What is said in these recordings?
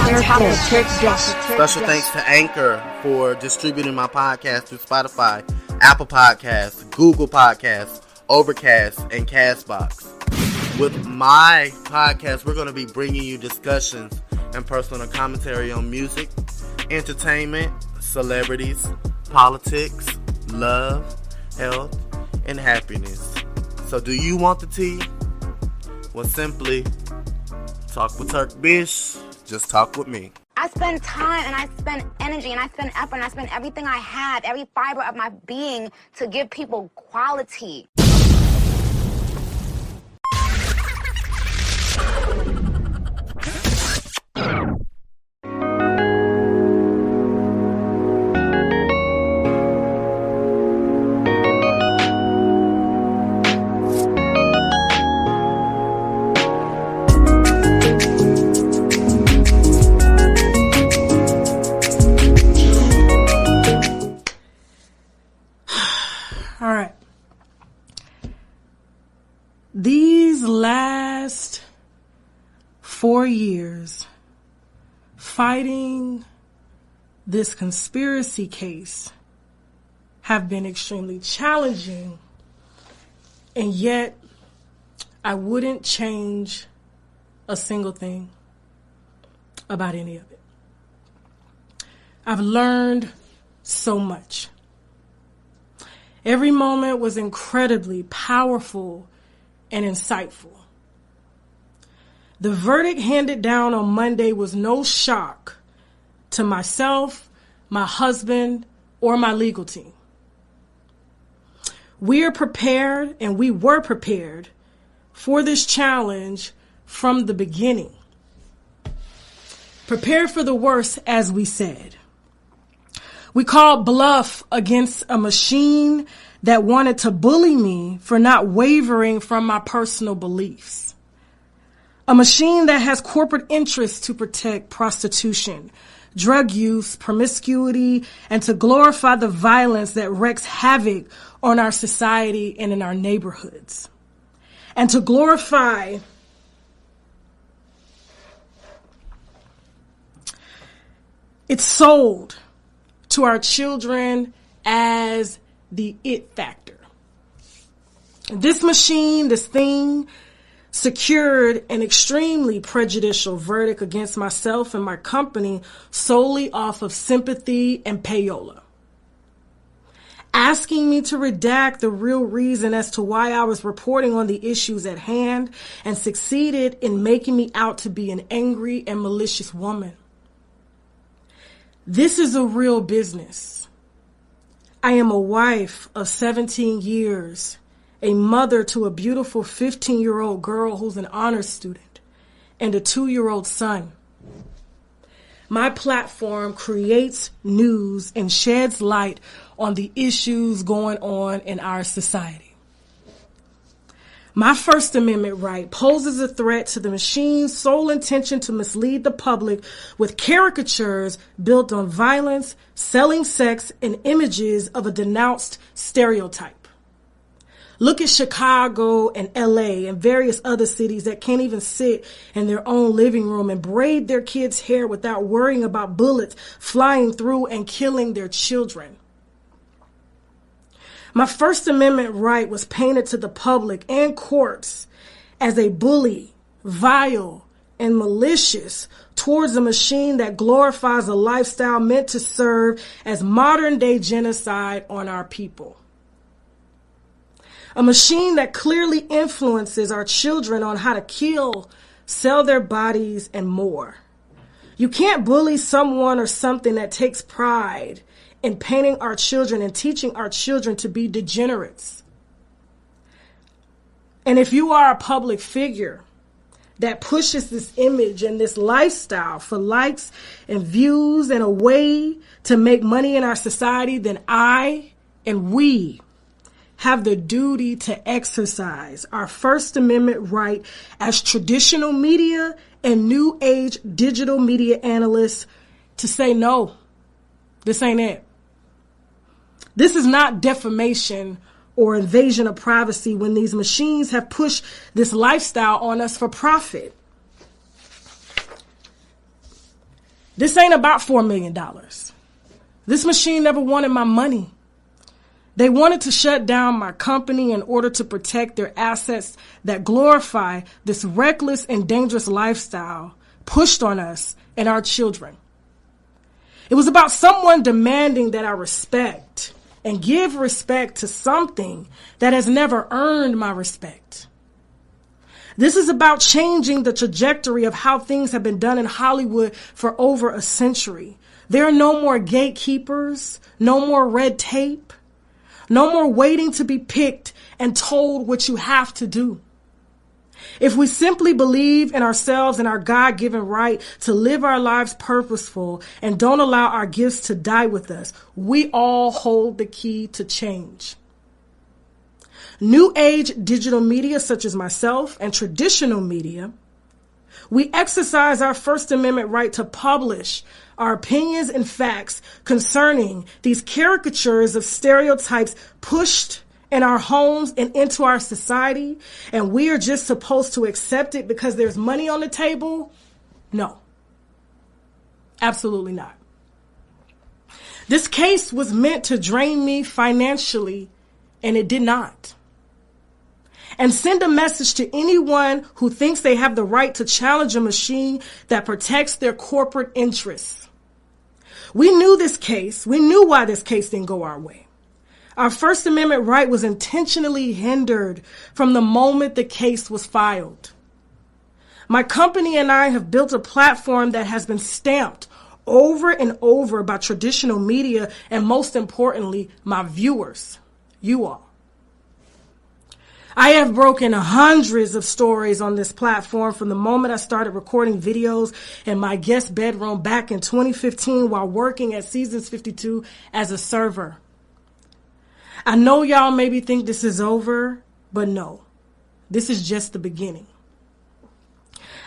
Special thanks to Anchor for distributing my podcast through Spotify, Apple Podcasts, Google Podcasts, Overcast, and Castbox. With my podcast, we're going to be bringing you discussions and personal commentary on music, entertainment, celebrities, politics, love, health, and happiness. So do you want the tea? Well, simply talk with TURKBISH. Just talk with me. I spend time and I spend energy and I spend effort and I spend everything I have, every fiber of my being to give people quality. All right. These last 4 years fighting this conspiracy case have been extremely challenging, and yet I wouldn't change a single thing about any of it. I've learned so much. Every moment was incredibly powerful and insightful. The verdict handed down on Monday was no shock to myself, my husband, or my legal team. We are prepared, and we were prepared for this challenge from the beginning. Prepared for the worst, as we said. We called bluff against a machine that wanted to bully me for not wavering from my personal beliefs. A machine that has corporate interests to protect prostitution, drug use, promiscuity, and to glorify the violence that wreaks havoc on our society and in our neighborhoods. And to glorify it's sold to our children as the it factor. This machine, this thing, secured an extremely prejudicial verdict against myself and my company solely off of sympathy and payola. Asking me to redact the real reason as to why I was reporting on the issues at hand, and succeeded in making me out to be an angry and malicious woman. This is a real business. I am a wife of 17 years, a mother to a beautiful 15-year-old girl who's an honors student, and a 2-year-old son. My platform creates news and sheds light on the issues going on in our society. My First Amendment right poses a threat to the machine's sole intention to mislead the public with caricatures built on violence, selling sex, and images of a denounced stereotype. Look at Chicago and LA and various other cities that can't even sit in their own living room and braid their kids' hair without worrying about bullets flying through and killing their children. My First Amendment right was painted to the public and courts as a bully, vile, and malicious towards a machine that glorifies a lifestyle meant to serve as modern-day genocide on our people. A machine that clearly influences our children on how to kill, sell their bodies, and more. You can't bully someone or something that takes pride in painting our children and teaching our children to be degenerates. And if you are a public figure that pushes this image and this lifestyle for likes and views and a way to make money in our society, then I and we have the duty to exercise our First Amendment right as traditional media and new age digital media analysts to say, no, this ain't it. This is not defamation or invasion of privacy when these machines have pushed this lifestyle on us for profit. This ain't about $4 million. This machine never wanted my money. They wanted to shut down my company in order to protect their assets that glorify this reckless and dangerous lifestyle pushed on us and our children. It was about someone demanding that I respect and give respect to something that has never earned my respect. This is about changing the trajectory of how things have been done in Hollywood for over a century. There are no more gatekeepers, no more red tape, no more waiting to be picked and told what you have to do. If we simply believe in ourselves and our God-given right to live our lives purposeful and don't allow our gifts to die with us, we all hold the key to change. New age digital media such as myself and traditional media, we exercise our First Amendment right to publish our opinions and facts concerning these caricatures of stereotypes pushed in our homes and into our society, and we are just supposed to accept it because there's money on the table? No. Absolutely not. This case was meant to drain me financially, and it did not. And send a message to anyone who thinks they have the right to challenge a machine that protects their corporate interests. We knew this case. We knew why this case didn't go our way. Our First Amendment right was intentionally hindered from the moment the case was filed. My company and I have built a platform that has been stamped over and over by traditional media and, most importantly, my viewers, you all. I have broken hundreds of stories on this platform from the moment I started recording videos in my guest bedroom back in 2015 while working at Seasons 52 as a server. I know y'all maybe think this is over, but no, this is just the beginning.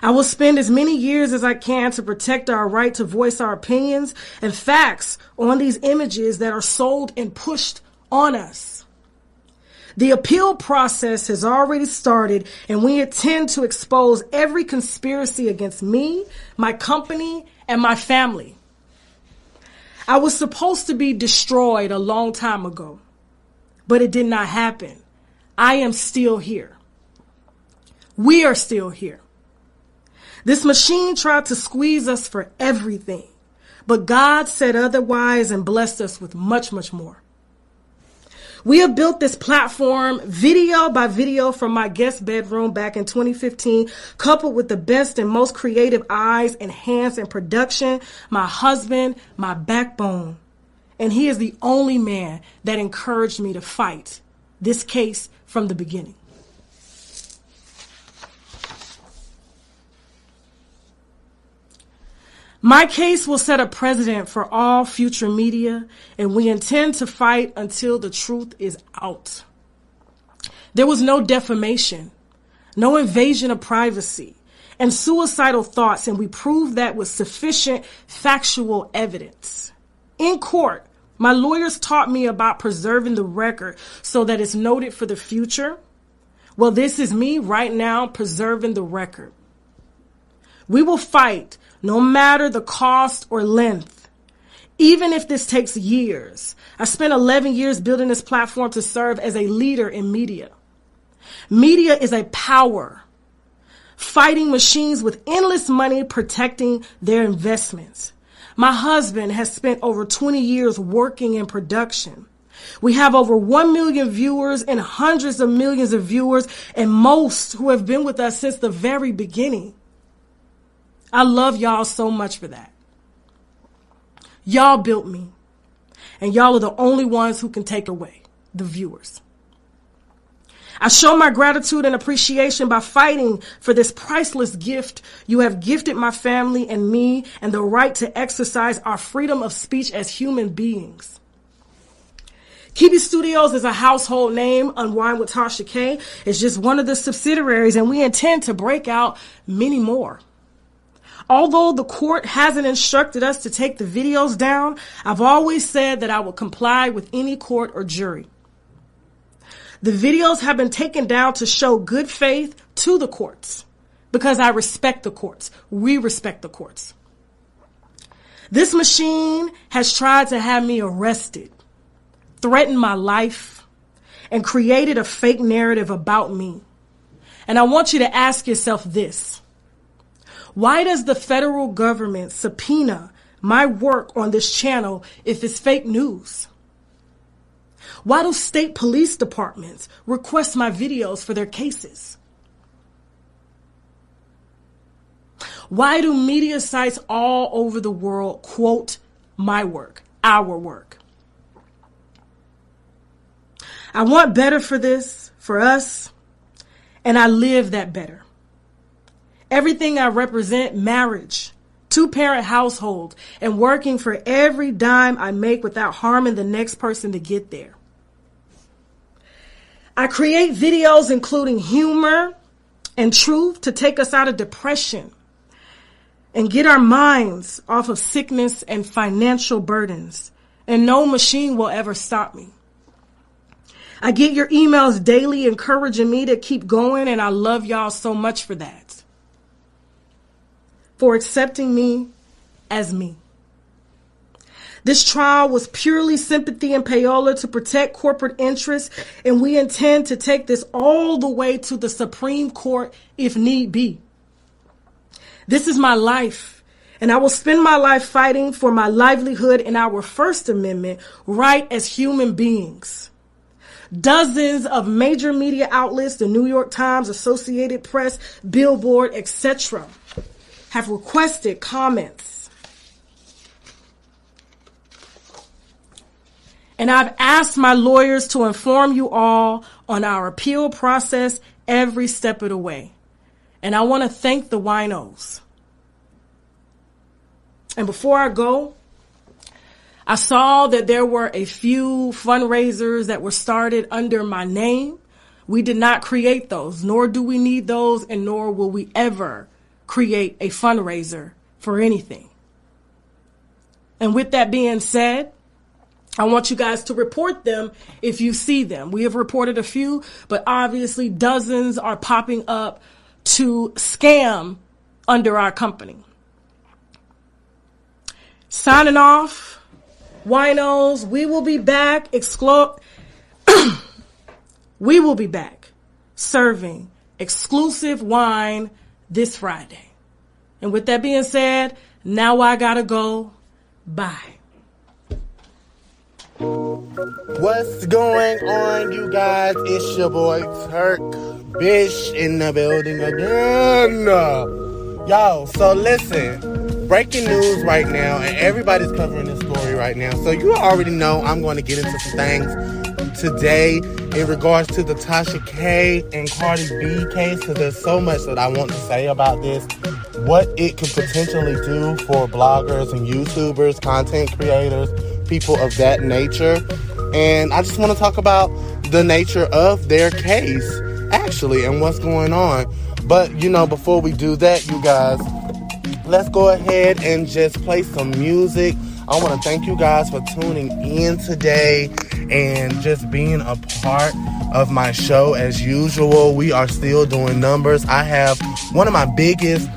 I will spend as many years as I can to protect our right to voice our opinions and facts on these images that are sold and pushed on us. The appeal process has already started, and we intend to expose every conspiracy against me, my company, and my family. I was supposed to be destroyed a long time ago, but it did not happen. I am still here. We are still here. This machine tried to squeeze us for everything, but God said otherwise and blessed us with much, much more. We have built this platform video by video from my guest bedroom back in 2015, coupled with the best and most creative eyes and hands in production, my husband, my backbone. And he is the only man that encouraged me to fight this case from the beginning. My case will set a precedent for all future media, and we intend to fight until the truth is out. There was no defamation, no invasion of privacy, and suicidal thoughts, and we proved that with sufficient factual evidence. In court, my lawyers taught me about preserving the record so that it's noted for the future. Well, this is me right now preserving the record. We will fight no matter the cost or length, even if this takes years. I spent 11 years building this platform to serve as a leader in media. Media is a power, fighting machines with endless money, protecting their investments. My husband has spent over 20 years working in production. We have over 1 million viewers and hundreds of millions of viewers, and most who have been with us since the very beginning. I love y'all so much for that. Y'all built me, and y'all are the only ones who can take away, the viewers. I show my gratitude and appreciation by fighting for this priceless gift you have gifted my family and me, and the right to exercise our freedom of speech as human beings. Kibi Studios is a household name. Unwind with Tasha K is just one of the subsidiaries, and we intend to break out many more. Although the court hasn't instructed us to take the videos down, I've always said that I will comply with any court or jury. The videos have been taken down to show good faith to the courts because I respect the courts. We respect the courts. This machine has tried to have me arrested, threatened my life, and created a fake narrative about me. And I want you to ask yourself this. Why does the federal government subpoena my work on this channel if it's fake news? Why do state police departments request my videos for their cases? Why do media sites all over the world quote my work, our work? I want better for this, for us, and I live that better. Everything I represent, marriage, two-parent household, and working for every dime I make without harming the next person to get there. I create videos including humor and truth to take us out of depression and get our minds off of sickness and financial burdens. And no machine will ever stop me. I get your emails daily encouraging me to keep going, and I love y'all so much for that. For accepting me as me. This trial was purely sympathy and payola to protect corporate interests, and we intend to take this all the way to the Supreme Court if need be. This is my life, and I will spend my life fighting for my livelihood and our First Amendment right as human beings. Dozens of major media outlets, the New York Times, Associated Press, Billboard, etc., have requested comments. And I've asked my lawyers to inform you all on our appeal process every step of the way. And I want to thank the winos. And before I go, I saw that there were a few fundraisers that were started under my name. We did not create those, nor do we need those, and nor will we ever create a fundraiser for anything. And with that being said, I want you guys to report them if you see them. We have reported a few, but obviously dozens are popping up to scam under our company. Signing off. Winos, we will be back. We will be back serving exclusive wine this Friday. And with that being said, now I gotta go. Bye. What's going on, you guys? It's your boy TURKBISH in the building again. Yo, so listen, breaking news right now, and everybody's covering this story right now. So you already know I'm going to get into some things today in regards to the Tasha K and Cardi B case, because there's so much that I want to say about this. What it could potentially do for bloggers and YouTubers, content creators, people of that nature. And I just want to talk about the nature of their case, actually, and what's going on. But, you know, before we do that, you guys, let's go ahead and just play some music. I want to thank you guys for tuning in today and just being a part of my show as usual. We are still doing numbers. I have one of my biggest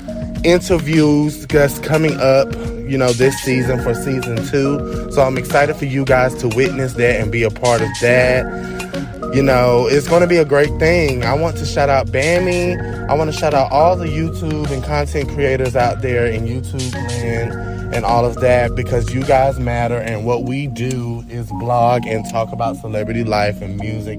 interviews that's coming up, you know, this season for season 2. So I'm excited for you guys to witness that and be a part of that. You know, it's going to be a great thing. I want to shout out Bammy. I want to shout out all the YouTube and content creators out there in YouTube land and all of that, because you guys matter, and what we do is blog and talk about celebrity life and music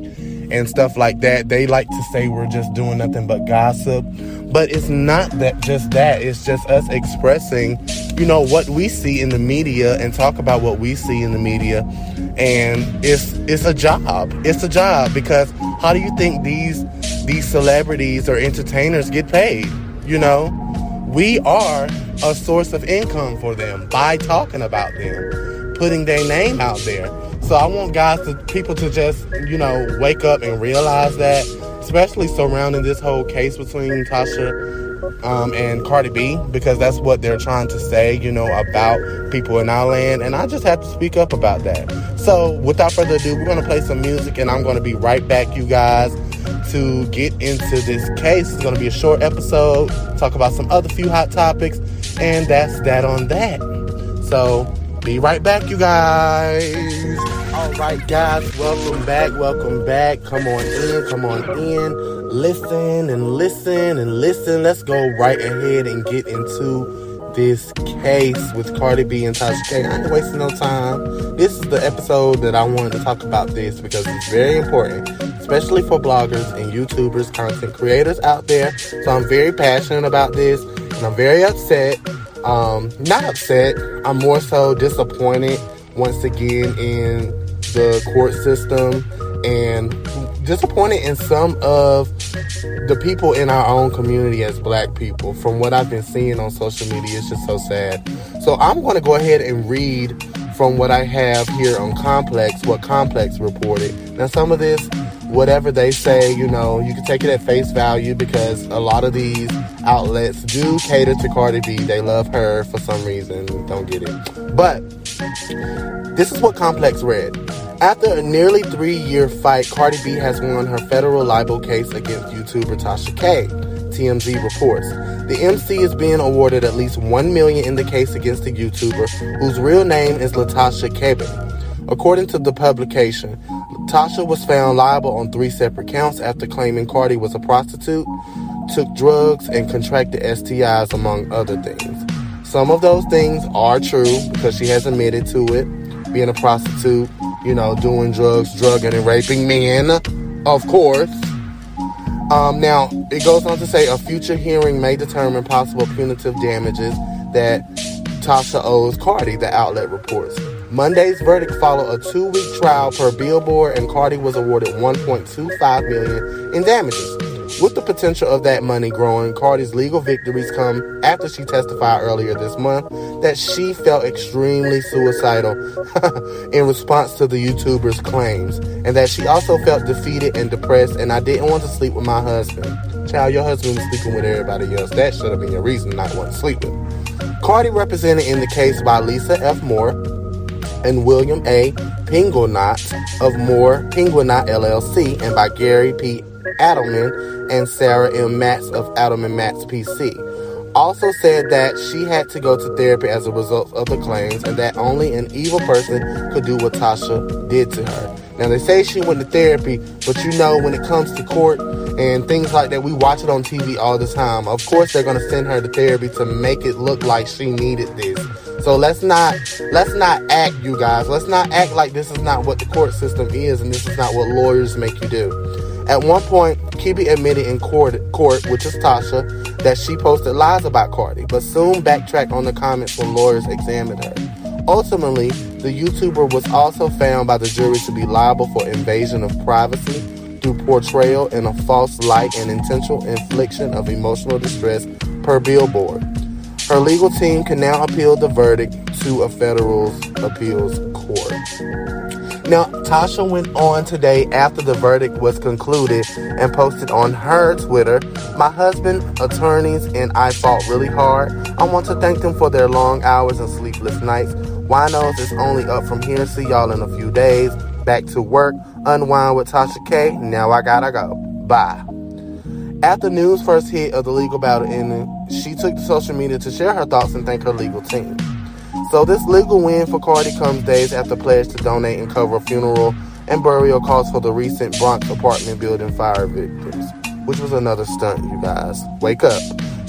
and stuff like that. They like to say we're just doing nothing but gossip, but it's not that just that. It's just us expressing, you know, what we see in the media and talk about what we see in the media. And it's a job. It's a job, because how do you think these celebrities or entertainers get paid? You know, we are a source of income for them by talking about them, putting their name out there. So I want people to just, you know, wake up and realize that, especially surrounding this whole case between Tasha and Cardi B, because that's what they're trying to say, you know, about people in our land. And I just have to speak up about that. So without further ado, we're going to play some music, and I'm going to be right back, you guys, to get into this case. It's going to be a short episode, talk about some other few hot topics, and that's that on that. So, be right back, you guys. All right, guys, welcome back. Come on in. Listen and listen. Let's go right ahead and get into this case with Cardi B and Tasha K. I ain't wasting no time. This is the episode that I wanted to talk about this because it's very important, especially for bloggers and YouTubers, content creators out there. So I'm very passionate about this, and I'm very upset. Not upset. I'm more so disappointed once again in the court system, and disappointed in some of the people in our own community as black people. From what I've been seeing on social media, it's just so sad. So I'm going to go ahead and read from what I have here on Complex, what Complex reported. Now, some of this, whatever they say, you can take it at face value because a lot of these outlets do cater to Cardi B. They love her for some reason. Don't get it. But this is what Complex read. After a nearly 3-year fight, Cardi B has won her federal libel case against YouTuber Tasha K, TMZ reports. The MC is being awarded at least $1 million in the case against the YouTuber, whose real name is Tasha K. According to the publication, Tasha was found liable on 3 separate counts after claiming Cardi was a prostitute, took drugs, and contracted STIs, among other things. Some of those things are true because she has admitted to it, being a prostitute, doing drugs, drugging, and raping men, of course. Now, it goes on to say a future hearing may determine possible punitive damages that Tasha owes Cardi, the outlet reports. Monday's verdict followed a 2-week trial per Billboard, and Cardi was awarded $1.25 million in damages. With the potential of that money growing, Cardi's legal victories come after she testified earlier this month that she felt extremely suicidal in response to the YouTuber's claims, and that she also felt defeated and depressed, and I didn't want to sleep with my husband. Child, your husband was sleeping with everybody else. That should have been your reason not want to sleep with. Cardi, represented in the case by Lisa F. Moore and William A. Pinguinot of Moore Pinguinot LLC, and by Gary P. Adelman and Sarah M. Matz of Adelman Matz PC, also said that she had to go to therapy as a result of the claims, and that only an evil person could do what Tasha did to her. Now, they say she went to therapy, but when it comes to court and things like that, we watch it on TV all the time. Of course, they're going to send her to therapy to make it look like she needed this. So let's not act, you guys. Let's not act like this is not what the court system is, and this is not what lawyers make you do. At one point, Kibi admitted in court, which is Tasha, that she posted lies about Cardi, but soon backtracked on the comments when lawyers examined her. Ultimately, the YouTuber was also found by the jury to be liable for invasion of privacy through portrayal in a false light and intentional infliction of emotional distress per Billboard. Her legal team can now appeal the verdict to a federal appeals court. Now, Tasha went on today after the verdict was concluded and posted on her Twitter, "My husband, attorneys, and I fought really hard. I want to thank them for their long hours and sleepless nights. Winos is only up from here. See y'all in a few days. Back to work. Unwind with Tasha K. Now I gotta go. Bye." After news first hit of the legal battle ending, she took to social media to share her thoughts and thank her legal team. So this legal win for Cardi comes days after pledge to donate and cover funeral and burial costs for the recent Bronx apartment building fire victims, which was another stunt, you guys. Wake up.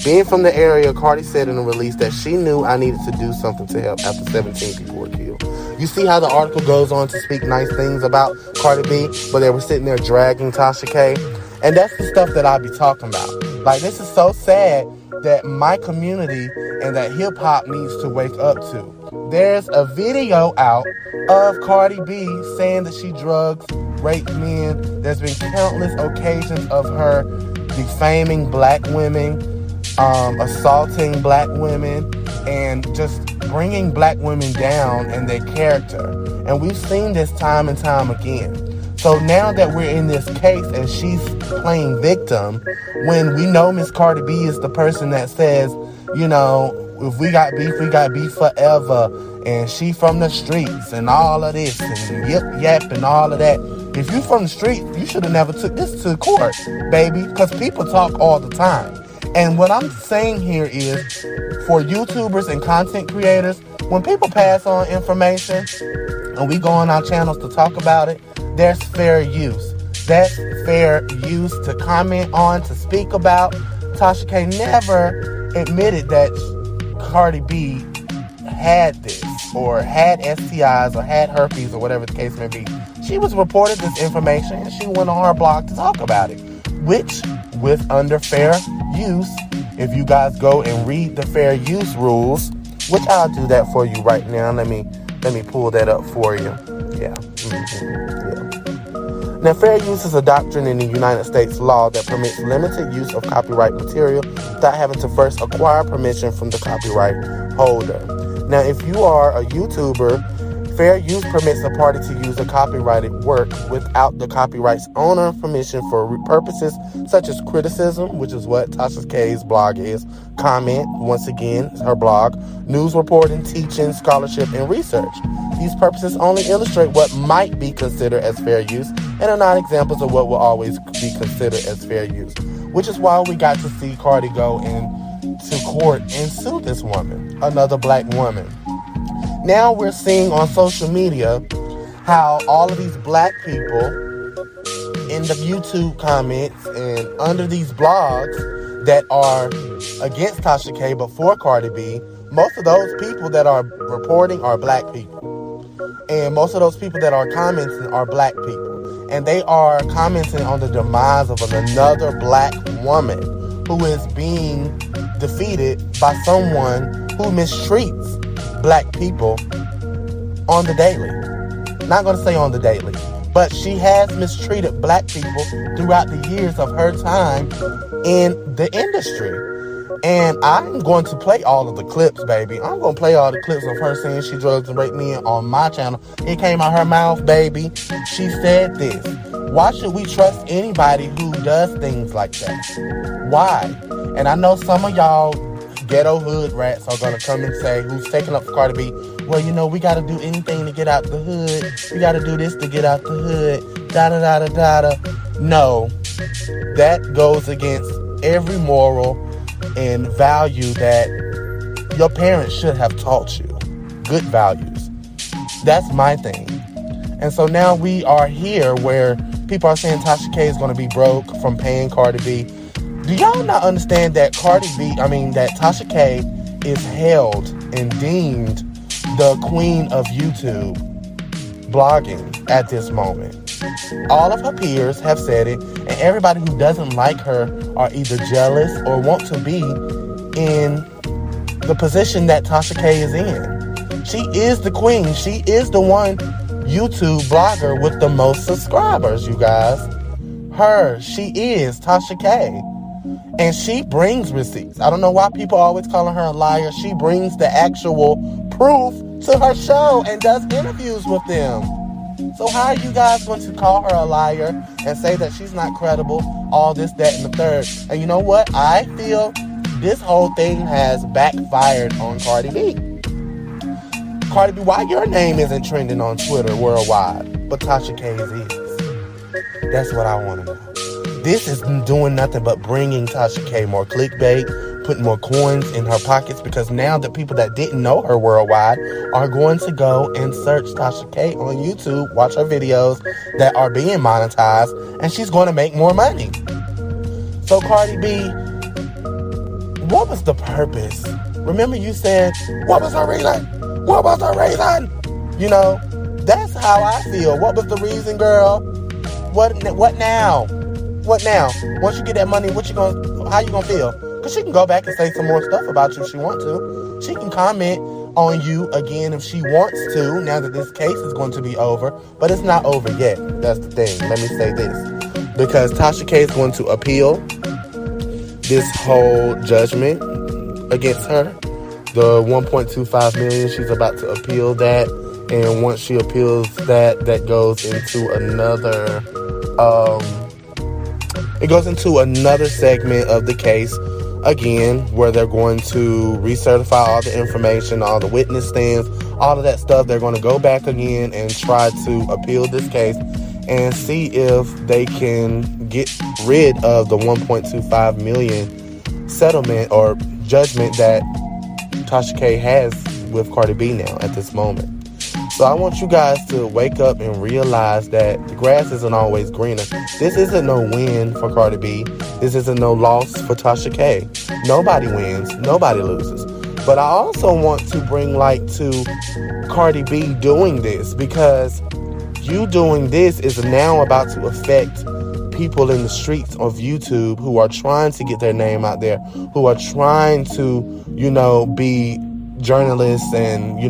Being from the area, Cardi said in a release that she knew I needed to do something to help after 17 people were killed. You see how the article goes on to speak nice things about Cardi B, but they were sitting there dragging Tasha K? And that's the stuff that I be talking about. Like, this is so sad that my community and that hip-hop needs to wake up to. There's a video out of Cardi B saying that she drugs, rapes men. There's been countless occasions of her defaming black women, assaulting black women, and just bringing black women down and their character. And we've seen this time and time again. So now that we're in this case and she's playing victim, when we know Miss Cardi B is the person that says, if we got beef forever, and she from the streets and all of this and yip and all of that. If you from the streets, you should have never took this to court, baby, because people talk all the time. And what I'm saying here is, for YouTubers and content creators, When people pass on information and we go on our channels to talk about it, there's fair use. That's fair use to comment on, to speak about. Tasha K never admitted that Cardi B had this, or had STIs, or had herpes, or whatever the case may be. She was reported this information, and she went on her blog to talk about it, which, with under fair use, if you guys go and read the fair use rules, which I'll do that for you right now. Let me pull that up for you. Yeah. Now, fair use is a doctrine in the United States law that permits limited use of copyright material without having to first acquire permission from the copyright holder. Now, if you are a YouTuber, fair use permits a party to use a copyrighted work without the copyright's owner permission for purposes such as criticism, which is what Tasha K's blog is, comment, once again, her blog, news reporting, teaching, scholarship, and research. These purposes only illustrate what might be considered as fair use and are not examples of what will always be considered as fair use, which is why we got to see Cardi go into court and sue this woman, another black woman. Now we're seeing on social media how all of these black people in the YouTube comments and under these blogs that are against Tasha K but for Cardi B, most of those people that are reporting are black people. And most of those people that are commenting are black people. And they are commenting on the demise of another black woman who is being defeated by someone who mistreats black people on the daily. Not going to say on the daily, but she has mistreated black people throughout the years of her time in the industry. And I'm going to play all of the clips, baby. I'm going to play all the clips of her saying she drugs and raped me on my channel. It came out her mouth, baby. She said this. Why should we trust anybody who does things like that? Why? And I know some of y'all ghetto hood rats are going to come and say, who's taking up for Cardi B, well, you know, we got to do anything to get out the hood. We got to do this to get out the hood. Da-da-da-da-da-da. No. That goes against every moral and value that your parents should have taught you. Good values. That's my thing. And so now we are here where people are saying Tasha K is going to be broke from paying Cardi B. Do y'all not understand that that Tasha K is held and deemed the queen of YouTube blogging at this moment? All of her peers have said it, and everybody who doesn't like her are either jealous or want to be in the position that Tasha K is in. She is the queen. She is the one YouTube blogger with the most subscribers, you guys. She is Tasha K. And she brings receipts. I don't know why people are always calling her a liar. She brings the actual proof to her show and does interviews with them. So how are you guys going to call her a liar and say that she's not credible, all this, that, and the third? And you know what? I feel this whole thing has backfired on Cardi B. Cardi B, why your name isn't trending on Twitter worldwide, but Tasha K's is? That's what I want to know. This is doing nothing but bringing Tasha K more clickbait, putting more coins in her pockets, because now the people that didn't know her worldwide are going to go and search Tasha K on YouTube, watch her videos that are being monetized, and she's going to make more money. So Cardi B, what was the purpose? Remember you said, what was her reason? What was her reason? You know, that's how I feel. What was the reason, girl? What now? What now? Once you get that money, how you gonna feel? Because she can go back and say some more stuff about you if she wants to. She can comment on you again if she wants to, now that this case is going to be over. But it's not over yet. That's the thing. Let me say this. Because Tasha K is going to appeal this whole judgment against her. The $1.25 million, she's about to appeal that. And once she appeals that, that goes into another... It goes into another segment of the case, again, where they're going to recertify all the information, all the witness stands, all of that stuff. They're going to go back again and try to appeal this case and see if they can get rid of the $1.25 million settlement or judgment that Tasha K has with Cardi B now at this moment. So I want you guys to wake up and realize that the grass isn't always greener. This isn't no win for Cardi B. This isn't no loss for Tasha K. Nobody wins. Nobody loses. But I also want to bring light to Cardi B doing this, because you doing this is now about to affect people in the streets of YouTube who are trying to get their name out there, who are trying to, be journalists and,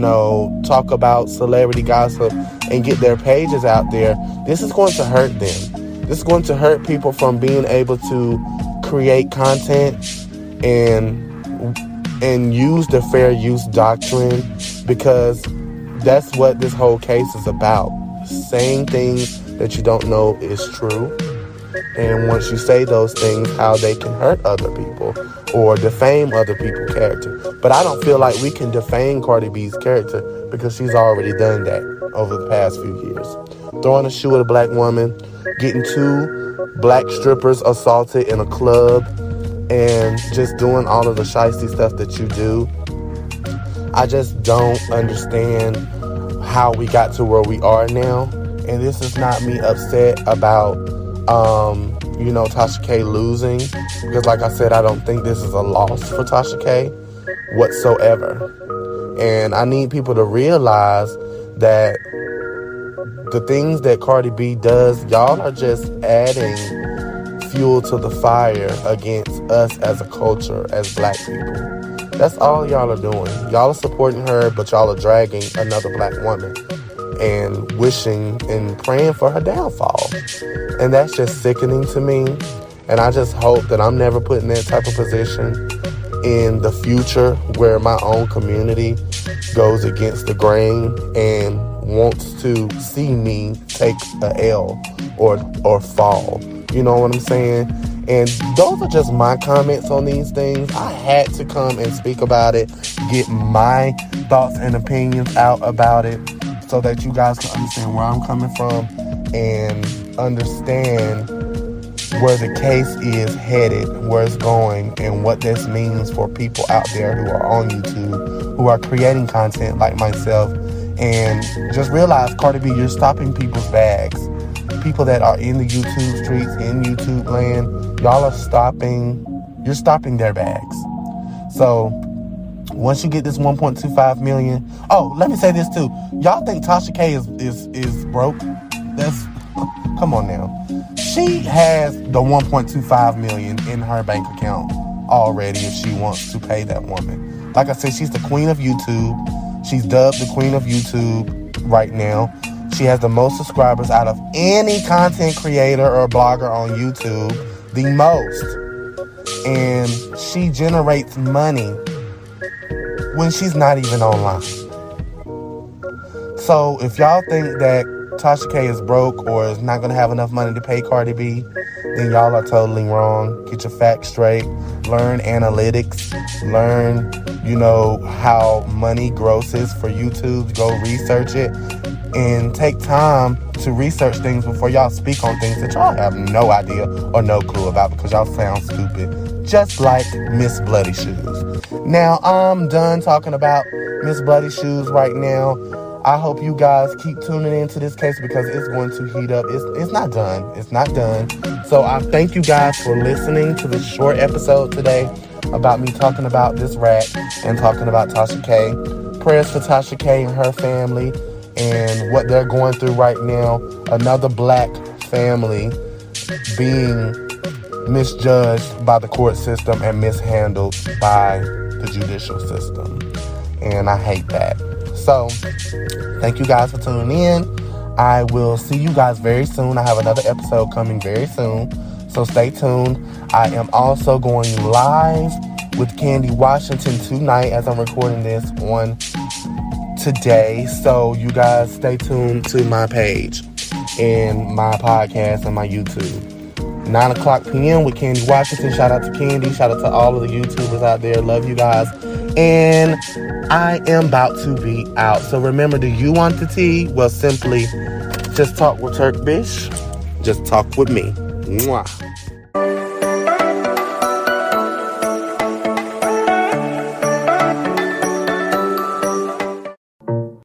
talk about celebrity gossip and get their pages out there. This is going to hurt them. This is going to hurt people from being able to create content and use the fair use doctrine, because that's what this whole case is about. Saying things that you don't know is true. And once you say those things, how they can hurt other people or defame other people's character. But I don't feel like we can defame Cardi B's character, because she's already done that over the past few years. Throwing a shoe at a black woman, getting 2 black strippers assaulted in a club, and just doing all of the shiesty stuff that you do. I just don't understand how we got to where we are now. And this is not me upset about Tasha K losing, because like I said, I don't think this is a loss for Tasha K whatsoever. And I need people to realize that the things that Cardi B does, y'all are just adding fuel to the fire against us as a culture, as black people. That's all y'all are doing. Y'all are supporting her, but y'all are dragging another black woman and wishing and praying for her downfall. And that's just sickening to me. And I just hope that I'm never put in that type of position in the future, where my own community goes against the grain and wants to see me take a L or fall. You know what I'm saying? And those are just my comments on these things. I had to come and speak about it, get my thoughts and opinions out about it, so that you guys can understand where I'm coming from and understand where the case is headed, where it's going, and what this means for people out there who are on YouTube, who are creating content like myself. And just realize, Cardi B, you're stopping people's bags. People that are in the YouTube streets, in YouTube land, you're stopping their bags. So once you get this 1.25 million, let me say this too. Y'all think Tasha K is broke? Come on now. She has the 1.25 million in her bank account already if she wants to pay that woman. Like I said, she's the queen of YouTube. She's dubbed the queen of YouTube right now. She has the most subscribers out of any content creator or blogger on YouTube. The most. And she generates money when she's not even online. So if y'all think that Tasha K is broke or is not going to have enough money to pay Cardi B, then y'all are totally wrong. Get your facts straight. Learn analytics. Learn, how money grosses for YouTube. Go research it. And take time to research things before y'all speak on things that y'all have no idea or no clue about, because y'all sound stupid. Just like Miss Bloody Shoes. Now, I'm done talking about Miss Bloody Shoes right now. I hope you guys keep tuning into this case, because it's going to heat up. It's not done. It's not done. So I thank you guys for listening to this short episode today about me talking about this rat and talking about Tasha K. Prayers for Tasha K and her family and what they're going through right now. Another black family being misjudged by the court system and mishandled by the judicial system. And I hate that. So, thank you guys for tuning in. I will see you guys very soon. I have another episode coming very soon. So stay tuned. I am also going live with Candy Washington tonight as I'm recording this on today. So you guys stay tuned to my page and my podcast and my YouTube. 9 o'clock p.m. with Candy Washington. Shout out to Candy. Shout out to all of the YouTubers out there. Love you guys. And I am about to be out. So remember, do you want the tea? Well, simply just talk with TURKBISH. Just talk with me. Mwah.